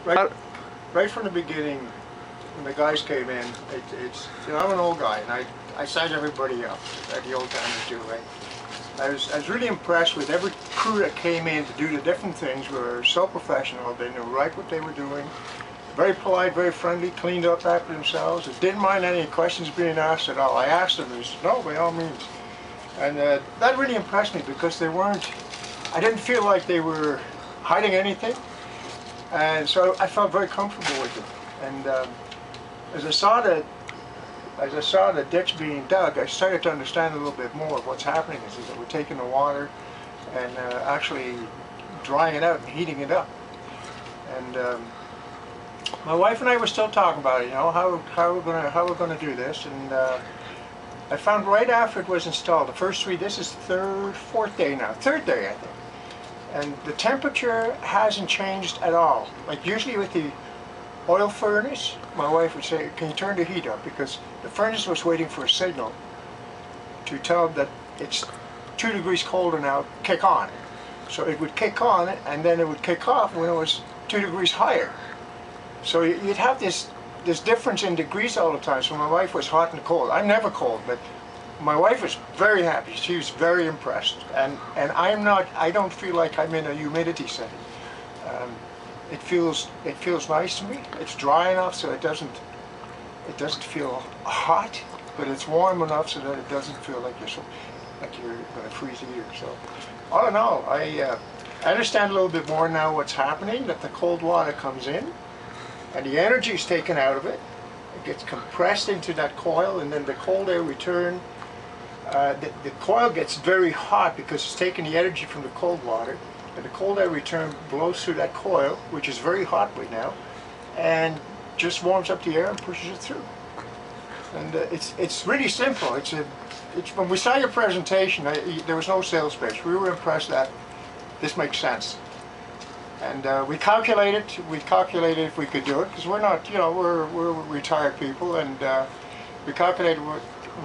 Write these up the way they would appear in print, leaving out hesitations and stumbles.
Right from the beginning, when the guys came in, you know, I'm an old guy, and I signed everybody up, like the old timers do, right? I was really impressed with every crew that came in to do the different things. Were so professional. They knew right what they were doing. Very polite, very friendly, cleaned up after themselves. They didn't mind any questions being asked at all. I asked them, and they said, no, by all means. And that really impressed me because they weren't, I didn't feel like they were hiding anything. And so I felt very comfortable with it. And as I saw the ditch being dug, I started to understand a little bit more of what's happening. Is that we're taking the water and actually drying it out and heating it up. And my wife and I were still talking about it, you know, how we're gonna do this. And I found right after it was installed, the first three, this is fourth day now, third day I think. And the temperature hasn't changed at all. Like usually with the oil furnace, my wife would say, can you turn the heat up? Because the furnace was waiting for a signal to tell them that it's 2 degrees colder now, kick on. So it would kick on and then it would kick off when it was 2 degrees higher. So you'd have this difference in degrees all the time. So my wife was hot and cold. I'm never cold, but my wife was very happy. She was very impressed. And I don't feel like I'm in a humidity setting. It feels nice to me. It's dry enough so it doesn't feel hot, but it's warm enough so that it doesn't feel like you're going to freeze either. So all in all, I understand a little bit more now what's happening, that the cold water comes in and the energy is taken out of it. It gets compressed into that coil, and then the cold air return. The coil gets very hot because it's taking the energy from the cold water, and the cold air return blows through that coil, which is very hot right now, and just warms up the air and pushes it through. And it's really simple. It's when we saw your presentation, there was no sales pitch. We were impressed that this makes sense. And we calculated if we could do it, because we're not, you know, we're retired people, and we calculated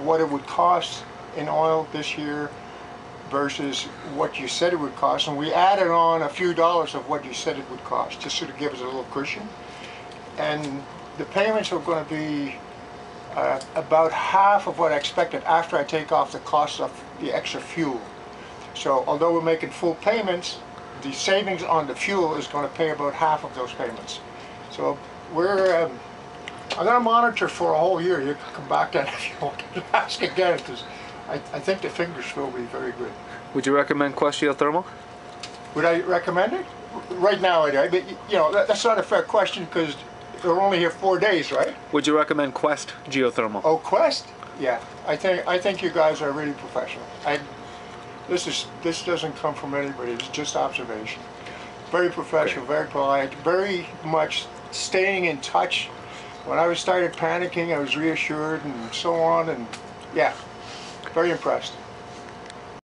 what it would cost in oil this year versus what you said it would cost, and we added on a few dollars of what you said it would cost, just sort of give us a little cushion. And the payments are going to be about half of what I expected after I take off the cost of the extra fuel. So although we're making full payments, the savings on the fuel is going to pay about half of those payments. So I'm going to monitor for a whole year. You can come back then if you want to ask again, because I think the figures will be very good. Would you recommend Quest Geothermal? Would I recommend it? Right now, but you know, that's not a fair question because we're only here 4 days, right? Would you recommend Quest Geothermal? Oh, Quest? Yeah, I think you guys are really professional. This doesn't come from anybody. It's just observation. Very professional, very polite, very much staying in touch. When I started panicking, I was reassured and so on. And yeah, very impressed.